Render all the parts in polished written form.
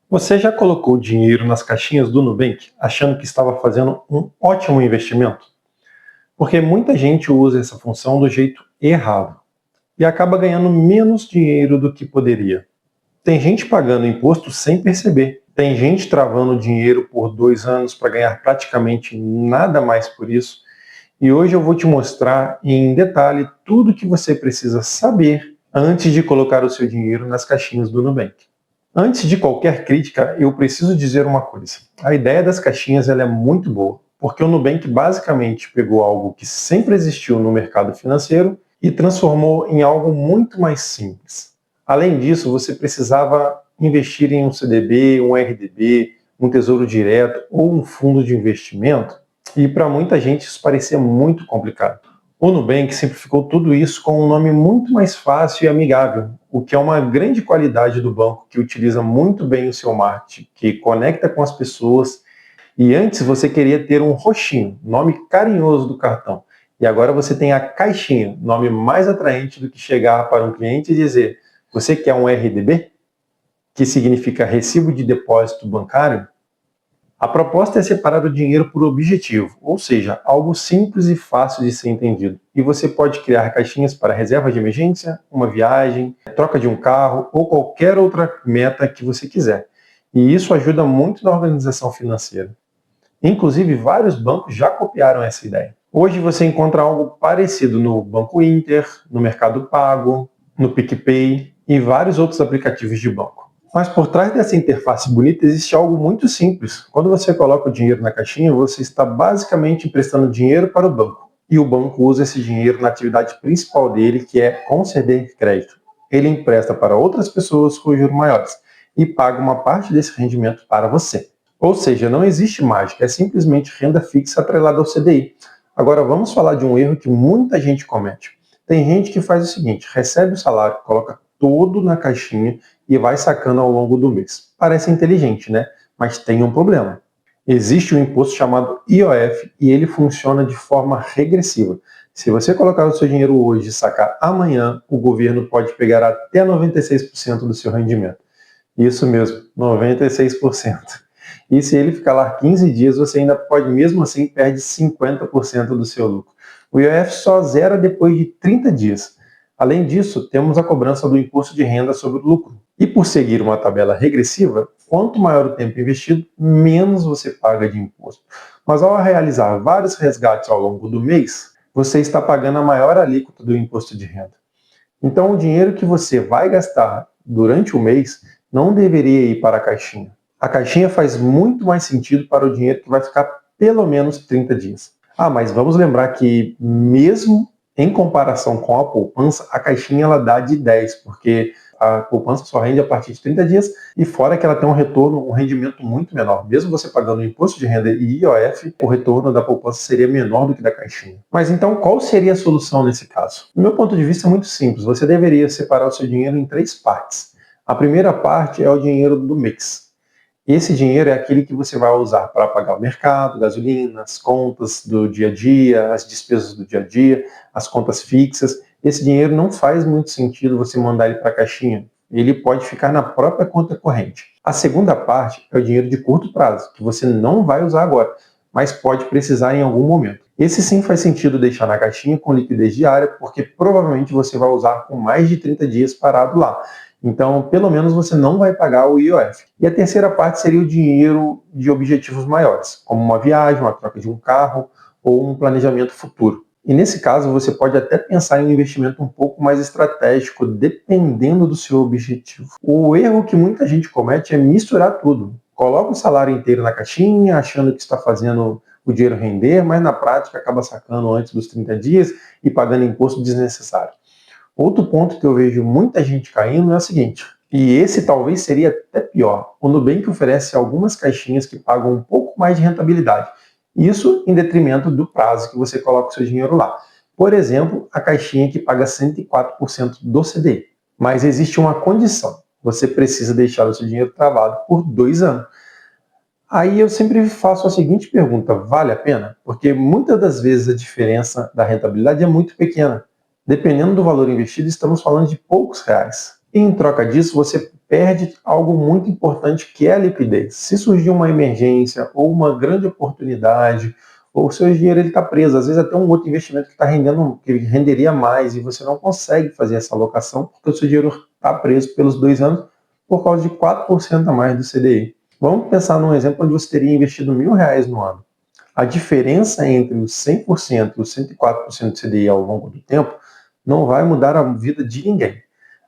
Você já colocou dinheiro nas caixinhas do Nubank achando que estava fazendo um ótimo investimento? Porque muita gente usa essa função do jeito errado e acaba ganhando menos dinheiro do que poderia. Tem gente pagando imposto sem perceber. Tem gente travando dinheiro por 2 anos para ganhar praticamente nada mais por isso. E hoje eu vou te mostrar em detalhe tudo o que você precisa saber antes de colocar o seu dinheiro nas caixinhas do Nubank. Antes de qualquer crítica, eu preciso dizer uma coisa. A ideia das caixinhas ela é muito boa, porque o Nubank basicamente pegou algo que sempre existiu no mercado financeiro e transformou em algo muito mais simples. Além disso, você precisava investir em um CDB, um RDB, um tesouro direto ou um fundo de investimento, e para muita gente isso parecia muito complicado. O Nubank simplificou tudo isso com um nome muito mais fácil e amigável, o que é uma grande qualidade do banco que utiliza muito bem o seu marketing, que conecta com as pessoas. E antes você queria ter um roxinho, nome carinhoso do cartão. E agora você tem a caixinha, nome mais atraente do que chegar para um cliente e dizer: você quer um RDB? Que significa Recibo de Depósito Bancário. A proposta é separar o dinheiro por objetivo, ou seja, algo simples e fácil de ser entendido. E você pode criar caixinhas para reserva de emergência, uma viagem, troca de um carro ou qualquer outra meta que você quiser. E isso ajuda muito na organização financeira. Inclusive, vários bancos já copiaram essa ideia. Hoje você encontra algo parecido no Banco Inter, no Mercado Pago, no PicPay e vários outros aplicativos de banco. Mas por trás dessa interface bonita existe algo muito simples. Quando você coloca o dinheiro na caixinha, você está basicamente emprestando dinheiro para o banco. E o banco usa esse dinheiro na atividade principal dele, que é conceder crédito. Ele empresta para outras pessoas com juros maiores e paga uma parte desse rendimento para você. Ou seja, não existe mágica, é simplesmente renda fixa atrelada ao CDI. Agora vamos falar de um erro que muita gente comete. Tem gente que faz o seguinte: recebe o salário, coloca todo na caixinha e vai sacando ao longo do mês. Parece inteligente, né? Mas tem um problema. Existe um imposto chamado IOF e ele funciona de forma regressiva. Se você colocar o seu dinheiro hoje e sacar amanhã, o governo pode pegar até 96% do seu rendimento. Isso mesmo, 96%. E se ele ficar lá 15 dias, você ainda pode, mesmo assim, perde 50% do seu lucro. O IOF só zera depois de 30 dias. Além disso, temos a cobrança do imposto de renda sobre o lucro. E por seguir uma tabela regressiva, quanto maior o tempo investido, menos você paga de imposto. Mas ao realizar vários resgates ao longo do mês, você está pagando a maior alíquota do imposto de renda. Então, o dinheiro que você vai gastar durante o mês não deveria ir para a caixinha. A caixinha faz muito mais sentido para o dinheiro que vai ficar pelo menos 30 dias. Mas vamos lembrar que mesmo em comparação com a poupança, a caixinha ela dá de 10, porque a poupança só rende a partir de 30 dias e fora que ela tem um retorno, um rendimento muito menor. Mesmo você pagando imposto de renda e IOF, o retorno da poupança seria menor do que da caixinha. Mas então qual seria a solução nesse caso? Do meu ponto de vista é muito simples. Você deveria separar o seu dinheiro em 3 partes. A primeira parte é o dinheiro do mês. Esse dinheiro é aquele que você vai usar para pagar o mercado, gasolina, as contas do dia a dia, as despesas do dia a dia, as contas fixas. Esse dinheiro não faz muito sentido você mandar ele para a caixinha. Ele pode ficar na própria conta corrente. A segunda parte é o dinheiro de curto prazo, que você não vai usar agora, mas pode precisar em algum momento. Esse sim faz sentido deixar na caixinha com liquidez diária, porque provavelmente você vai usar com mais de 30 dias parado lá. Então, pelo menos você não vai pagar o IOF. E a terceira parte seria o dinheiro de objetivos maiores, como uma viagem, uma troca de um carro ou um planejamento futuro. E nesse caso, você pode até pensar em um investimento um pouco mais estratégico, dependendo do seu objetivo. O erro que muita gente comete é misturar tudo. Coloca o salário inteiro na caixinha, achando que está fazendo o dinheiro render, mas na prática acaba sacando antes dos 30 dias e pagando imposto desnecessário. Outro ponto que eu vejo muita gente caindo é o seguinte, e esse talvez seria até pior. O Nubank oferece algumas caixinhas que pagam um pouco mais de rentabilidade. Isso em detrimento do prazo que você coloca o seu dinheiro lá. Por exemplo, a caixinha que paga 104% do CDI. Mas existe uma condição. Você precisa deixar o seu dinheiro travado por 2 anos. Aí eu sempre faço a seguinte pergunta: vale a pena? Porque muitas das vezes a diferença da rentabilidade é muito pequena. Dependendo do valor investido, estamos falando de poucos reais. E em troca disso, você perde algo muito importante, que é a liquidez. Se surgir uma emergência ou uma grande oportunidade, ou o seu dinheiro está preso, às vezes até um outro investimento que está rendendo, que renderia mais, e você não consegue fazer essa alocação porque o seu dinheiro está preso pelos 2 anos por causa de 4% a mais do CDI. Vamos pensar num exemplo onde você teria investido R$1.000 no ano. A diferença entre os 100% e os 104% do CDI ao longo do tempo não vai mudar a vida de ninguém.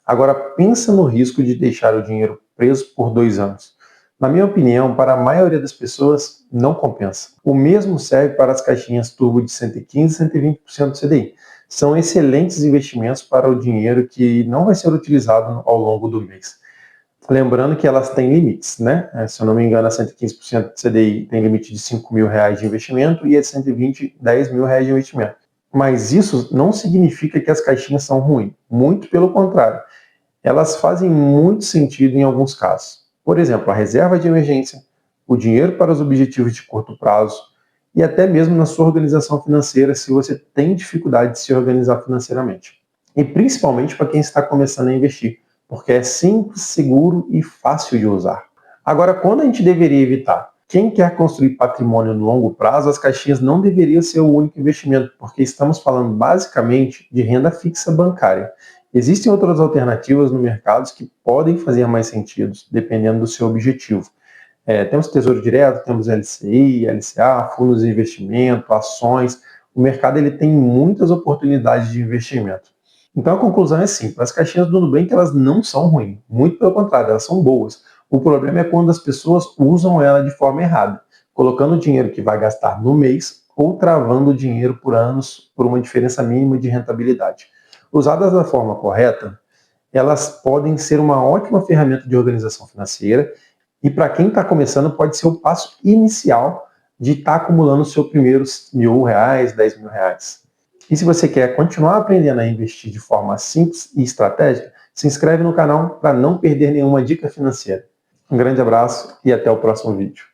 Agora, pensa no risco de deixar o dinheiro preso por 2 anos. Na minha opinião, para a maioria das pessoas, não compensa. O mesmo serve para as caixinhas turbo de 115% e 120% do CDI. São excelentes investimentos para o dinheiro que não vai ser utilizado ao longo do mês. Lembrando que elas têm limites, né? Se eu não me engano, a 115% do CDI tem limite de R$5.000 de investimento e a de 120, R$10.000 de investimento. Mas isso não significa que as caixinhas são ruins. Muito pelo contrário. Elas fazem muito sentido em alguns casos. Por exemplo, a reserva de emergência, o dinheiro para os objetivos de curto prazo e até mesmo na sua organização financeira, se você tem dificuldade de se organizar financeiramente. E principalmente para quem está começando a investir, porque é simples, seguro e fácil de usar. Agora, quando a gente deveria evitar? Quem quer construir patrimônio no longo prazo, as caixinhas não deveriam ser o único investimento, porque estamos falando basicamente de renda fixa bancária. Existem outras alternativas no mercado que podem fazer mais sentido, dependendo do seu objetivo. Temos Tesouro Direto, temos LCI, LCA, fundos de investimento, ações. O mercado ele tem muitas oportunidades de investimento. Então a conclusão é simples, as caixinhas do Nubank elas não são ruins, muito pelo contrário, elas são boas. O problema é quando as pessoas usam ela de forma errada, colocando o dinheiro que vai gastar no mês ou travando o dinheiro por anos por uma diferença mínima de rentabilidade. Usadas da forma correta, elas podem ser uma ótima ferramenta de organização financeira e para quem está começando pode ser o passo inicial de estar acumulando os seus primeiros R$1.000, R$10.000. E se você quer continuar aprendendo a investir de forma simples e estratégica, se inscreve no canal para não perder nenhuma dica financeira. Um grande abraço e até o próximo vídeo.